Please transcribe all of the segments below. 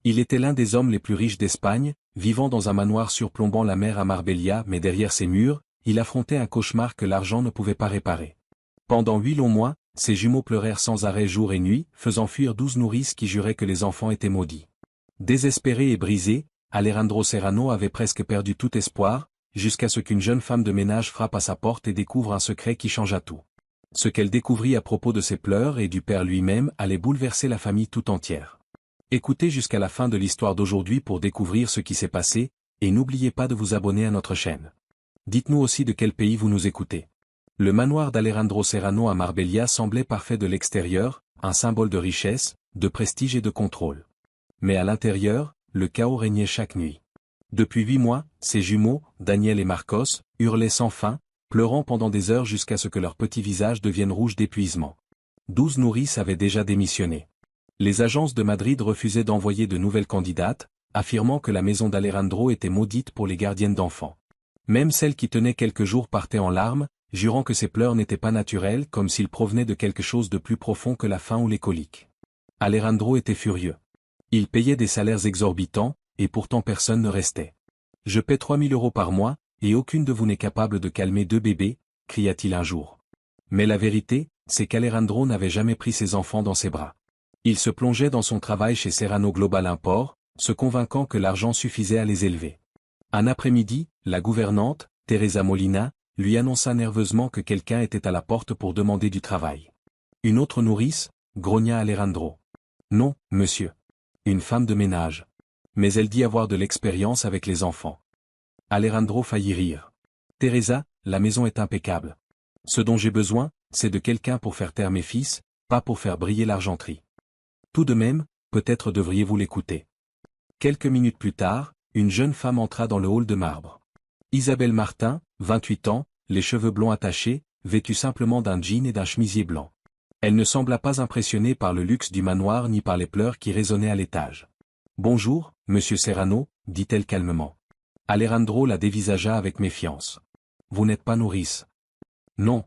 Il était l'un des hommes les plus riches d'Espagne, vivant dans un manoir surplombant la mer à Marbella, mais derrière ses murs, il affrontait un cauchemar que l'argent ne pouvait pas réparer. Pendant 8 longs mois, ses jumeaux pleurèrent sans arrêt jour et nuit, faisant fuir 12 nourrices qui juraient que les enfants étaient maudits. Désespéré et brisé, Alejandro Serrano avait presque perdu tout espoir, jusqu'à ce qu'une jeune femme de ménage frappe à sa porte et découvre un secret qui changea tout. Ce qu'elle découvrit à propos de ses pleurs et du père lui-même allait bouleverser la famille tout entière. Écoutez jusqu'à la fin de l'histoire d'aujourd'hui pour découvrir ce qui s'est passé, et n'oubliez pas de vous abonner à notre chaîne. Dites-nous aussi de quel pays vous nous écoutez. Le manoir d'Alejandro Serrano à Marbella semblait parfait de l'extérieur, un symbole de richesse, de prestige et de contrôle. Mais à l'intérieur, le chaos régnait chaque nuit. Depuis 8 mois, ses jumeaux, Daniel et Marcos, hurlaient sans fin, pleurant pendant des heures jusqu'à ce que leurs petits visages deviennent rouges d'épuisement. 12 nourrices avaient déjà démissionné. Les agences de Madrid refusaient d'envoyer de nouvelles candidates, affirmant que la maison d'Alejandro était maudite pour les gardiennes d'enfants. Même celle qui tenait quelques jours partait en larmes, jurant que ses pleurs n'étaient pas naturels comme s'ils provenaient de quelque chose de plus profond que la faim ou les coliques. Alejandro était furieux. Il payait des salaires exorbitants, et pourtant personne ne restait. « Je paie 3000 € par mois, et aucune de vous n'est capable de calmer 2 bébés, cria-t-il un jour. Mais la vérité, c'est qu'Alejandro n'avait jamais pris ses enfants dans ses bras. Il se plongeait dans son travail chez Serrano Global Import, se convainquant que l'argent suffisait à les élever. Un après-midi, la gouvernante, Teresa Molina, lui annonça nerveusement que quelqu'un était à la porte pour demander du travail. Une autre nourrice, grogna Alejandro. Non, monsieur. Une femme de ménage. Mais elle dit avoir de l'expérience avec les enfants. Alejandro faillit rire. Teresa, la maison est impeccable. Ce dont j'ai besoin, c'est de quelqu'un pour faire taire mes fils, pas pour faire briller l'argenterie. Tout de même, peut-être devriez-vous l'écouter. Quelques minutes plus tard, une jeune femme entra dans le hall de marbre. Isabelle Martin, 28 ans, les cheveux blonds attachés, vêtue simplement d'un jean et d'un chemisier blanc. Elle ne sembla pas impressionnée par le luxe du manoir ni par les pleurs qui résonnaient à l'étage. « Bonjour, monsieur Serrano », dit-elle calmement. Alejandro la dévisagea avec méfiance. « Vous n'êtes pas nourrice. »« Non.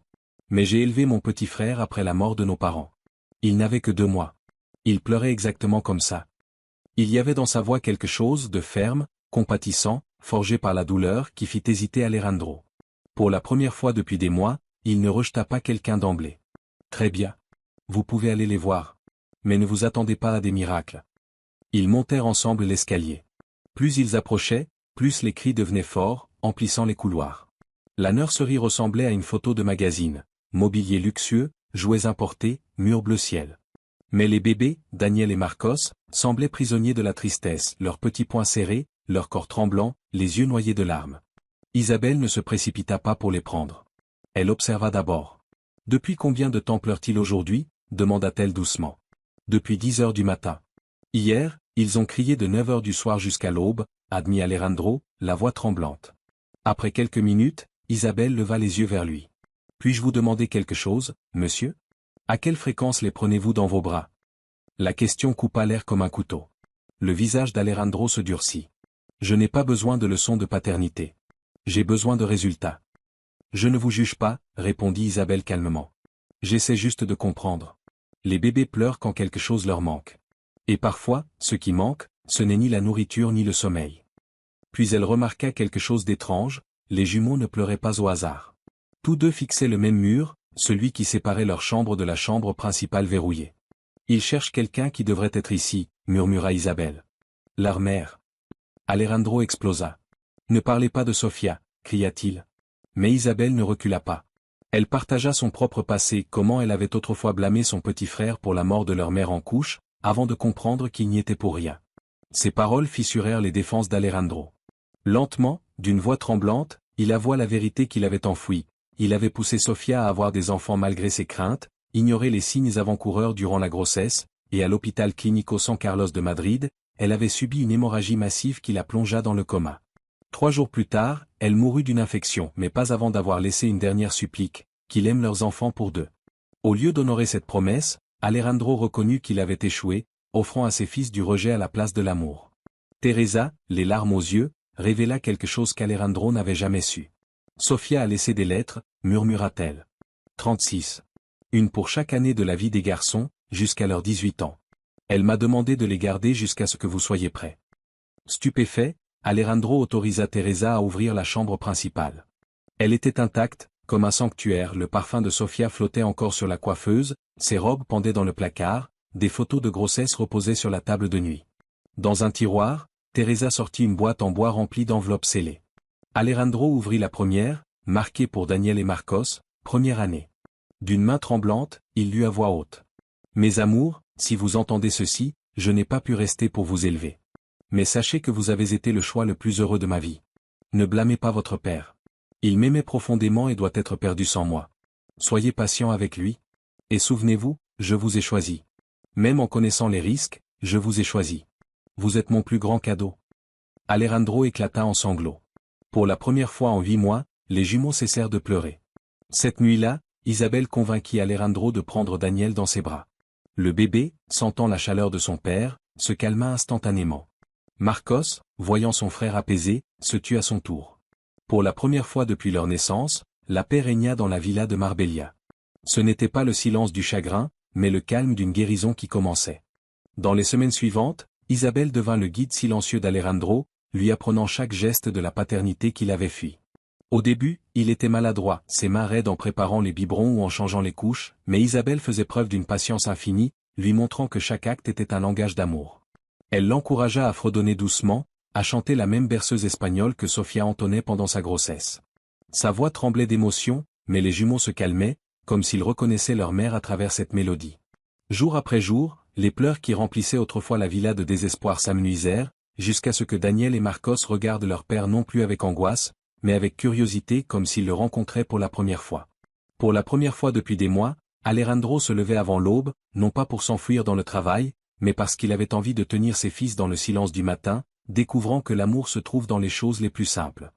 Mais j'ai élevé mon petit frère après la mort de nos parents. Il n'avait que 2 mois. Il pleurait exactement comme ça. » Il y avait dans sa voix quelque chose de ferme, compatissant, forgé par la douleur qui fit hésiter Alejandro. Pour la première fois depuis des mois, il ne rejeta pas quelqu'un d'emblée. « Très bien. Vous pouvez aller les voir. Mais ne vous attendez pas à des miracles. » Ils montèrent ensemble l'escalier. Plus ils approchaient, plus les cris devenaient forts, emplissant les couloirs. La nurserie ressemblait à une photo de magazine. Mobilier luxueux, jouets importés, murs bleu ciel. Mais les bébés, Daniel et Marcos, semblaient prisonniers de la tristesse, leurs petits poings serrés, leur corps tremblant, les yeux noyés de larmes. Isabelle ne se précipita pas pour les prendre. Elle observa d'abord. « Depuis combien de temps pleure-t-il aujourd'hui » demanda-t-elle doucement. « Depuis 10 heures du matin. Hier, ils ont crié de 9 heures du soir jusqu'à l'aube, admit Alejandro, la voix tremblante. Après quelques minutes, Isabelle leva les yeux vers lui. « Puis-je vous demander quelque chose, monsieur ? À quelle fréquence les prenez-vous dans vos bras ?» La question coupa l'air comme un couteau. Le visage d'Alejandro se durcit. « Je n'ai pas besoin de leçons de paternité. J'ai besoin de résultats. »« Je ne vous juge pas, » répondit Isabelle calmement. « J'essaie juste de comprendre. Les bébés pleurent quand quelque chose leur manque. Et parfois, ce qui manque, ce n'est ni la nourriture ni le sommeil. » Puis elle remarqua quelque chose d'étrange, les jumeaux ne pleuraient pas au hasard. Tous deux fixaient le même mur, celui qui séparait leur chambre de la chambre principale verrouillée. « Ils cherchent quelqu'un qui devrait être ici, » murmura Isabelle. « Leur mère. » Alejandro explosa. « Ne parlez pas de Sofia, » cria-t-il. Mais Isabelle ne recula pas. Elle partagea son propre passé, comment elle avait autrefois blâmé son petit frère pour la mort de leur mère en couche, avant de comprendre qu'il n'y était pour rien. Ces paroles fissurèrent les défenses d'Alejandro. Lentement, d'une voix tremblante, il avoua la vérité qu'il avait enfouie. Il avait poussé Sofia à avoir des enfants malgré ses craintes, ignoré les signes avant-coureurs durant la grossesse, et à l'hôpital Clínico San Carlos de Madrid, elle avait subi une hémorragie massive qui la plongea dans le coma. 3 jours plus tard, elle mourut d'une infection, mais pas avant d'avoir laissé une dernière supplique, qu'il aime leurs enfants pour 2. Au lieu d'honorer cette promesse, Alejandro reconnut qu'il avait échoué, offrant à ses fils du rejet à la place de l'amour. Teresa, les larmes aux yeux, révéla quelque chose qu'Alejandro n'avait jamais su. Sofia a laissé des lettres, murmura-t-elle. 36. Une pour chaque année de la vie des garçons, jusqu'à leurs 18 ans. Elle m'a demandé de les garder jusqu'à ce que vous soyez prêt. Stupéfait, Alejandro autorisa Teresa à ouvrir la chambre principale. Elle était intacte, comme un sanctuaire, le parfum de Sofia flottait encore sur la coiffeuse, ses robes pendaient dans le placard, des photos de grossesse reposaient sur la table de nuit. Dans un tiroir, Teresa sortit une boîte en bois remplie d'enveloppes scellées. Alejandro ouvrit la première, marquée pour Daniel et Marcos, première année. D'une main tremblante, il lut à voix haute. « Mes amours, si vous entendez ceci, je n'ai pas pu rester pour vous élever. Mais sachez que vous avez été le choix le plus heureux de ma vie. Ne blâmez pas votre père. Il m'aimait profondément et doit être perdu sans moi. Soyez patient avec lui. Et souvenez-vous, je vous ai choisi. Même en connaissant les risques, je vous ai choisi. Vous êtes mon plus grand cadeau. » Alejandro éclata en sanglots. Pour la première fois en 8 mois, les jumeaux cessèrent de pleurer. Cette nuit-là, Isabelle convainquit Alejandro de prendre Daniel dans ses bras. Le bébé, sentant la chaleur de son père, se calma instantanément. Marcos, voyant son frère apaisé, se tut à son tour. Pour la première fois depuis leur naissance, la paix régna dans la villa de Marbella. Ce n'était pas le silence du chagrin, mais le calme d'une guérison qui commençait. Dans les semaines suivantes, Isabelle devint le guide silencieux d'Alejandro, lui apprenant chaque geste de la paternité qu'il avait fui. Au début, il était maladroit, ses mains raides en préparant les biberons ou en changeant les couches, mais Isabelle faisait preuve d'une patience infinie, lui montrant que chaque acte était un langage d'amour. Elle l'encouragea à fredonner doucement, à chanter la même berceuse espagnole que Sofia entonnait pendant sa grossesse. Sa voix tremblait d'émotion, mais les jumeaux se calmaient, comme s'ils reconnaissaient leur mère à travers cette mélodie. Jour après jour, les pleurs qui remplissaient autrefois la villa de désespoir s'amenuisèrent, jusqu'à ce que Daniel et Marcos regardent leur père non plus avec angoisse, mais avec curiosité comme s'ils le rencontraient pour la première fois. Pour la première fois depuis des mois, Alejandro se levait avant l'aube, non pas pour s'enfuir dans le travail, mais parce qu'il avait envie de tenir ses fils dans le silence du matin, découvrant que l'amour se trouve dans les choses les plus simples.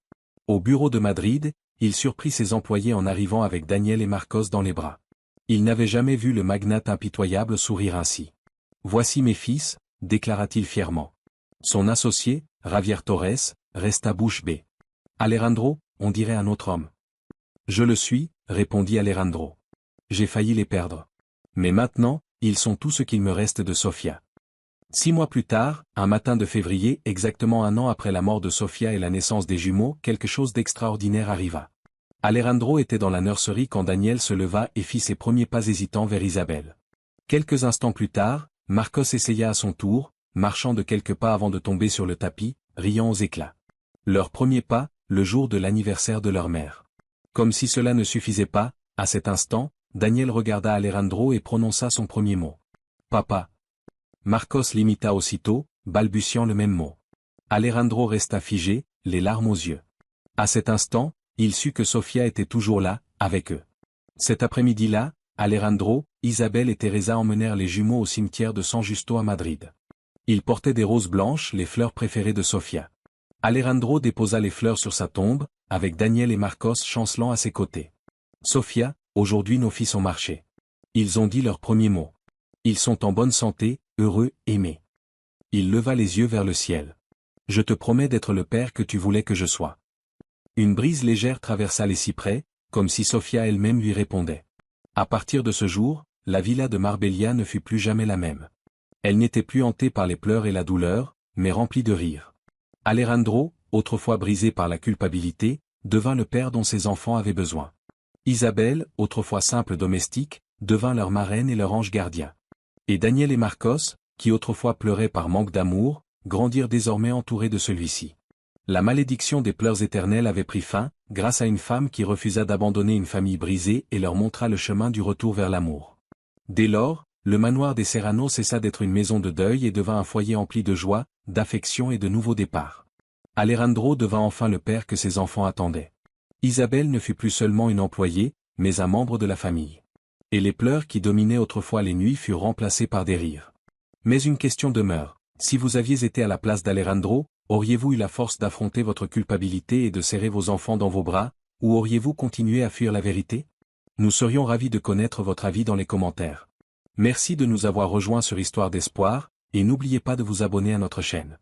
Au bureau de Madrid, il surprit ses employés en arrivant avec Daniel et Marcos dans les bras. Il n'avait jamais vu le magnate impitoyable sourire ainsi. « Voici mes fils », déclara-t-il fièrement. Son associé, Javier Torres, resta bouche bée. « Alejandro, on dirait un autre homme. »« Je le suis », répondit Alejandro. « J'ai failli les perdre. Mais maintenant, ils sont tout ce qu'il me reste de Sofia. » 6 mois plus tard, un matin de février, exactement 1 an après la mort de Sofia et la naissance des jumeaux, quelque chose d'extraordinaire arriva. Alejandro était dans la nurserie quand Daniel se leva et fit ses premiers pas hésitants vers Isabelle. Quelques instants plus tard, Marcos essaya à son tour, marchant de quelques pas avant de tomber sur le tapis, riant aux éclats. Leur premier pas, le jour de l'anniversaire de leur mère. Comme si cela ne suffisait pas, à cet instant, Daniel regarda Alejandro et prononça son premier mot. « Papa ». Marcos l'imita aussitôt, balbutiant le même mot. Alejandro resta figé, les larmes aux yeux. À cet instant, il sut que Sofia était toujours là, avec eux. Cet après-midi-là, Alejandro, Isabelle et Teresa emmenèrent les jumeaux au cimetière de San Justo à Madrid. Ils portaient des roses blanches, les fleurs préférées de Sofia. Alejandro déposa les fleurs sur sa tombe, avec Daniel et Marcos chancelant à ses côtés. « Sofia, aujourd'hui nos fils ont marché. Ils ont dit leur premier mot. Ils sont en bonne santé, heureux, aimés. » Il leva les yeux vers le ciel. « Je te promets d'être le père que tu voulais que je sois. » Une brise légère traversa les cyprès, comme si Sofia elle-même lui répondait. À partir de ce jour, la villa de Marbella ne fut plus jamais la même. Elle n'était plus hantée par les pleurs et la douleur, mais remplie de rires. Alejandro, autrefois brisé par la culpabilité, devint le père dont ses enfants avaient besoin. Isabelle, autrefois simple domestique, devint leur marraine et leur ange gardien. Et Daniel et Marcos, qui autrefois pleuraient par manque d'amour, grandirent désormais entourés de celui-ci. La malédiction des pleurs éternels avait pris fin, grâce à une femme qui refusa d'abandonner une famille brisée et leur montra le chemin du retour vers l'amour. Dès lors, le manoir des Serrano cessa d'être une maison de deuil et devint un foyer empli de joie, d'affection et de nouveaux départs. Alejandro devint enfin le père que ses enfants attendaient. Isabelle ne fut plus seulement une employée, mais un membre de la famille. Et les pleurs qui dominaient autrefois les nuits furent remplacés par des rires. Mais une question demeure. Si vous aviez été à la place d'Alejandro, auriez-vous eu la force d'affronter votre culpabilité et de serrer vos enfants dans vos bras, ou auriez-vous continué à fuir la vérité? Nous serions ravis de connaître votre avis dans les commentaires. Merci de nous avoir rejoints sur Histoire d'Espoir, et n'oubliez pas de vous abonner à notre chaîne.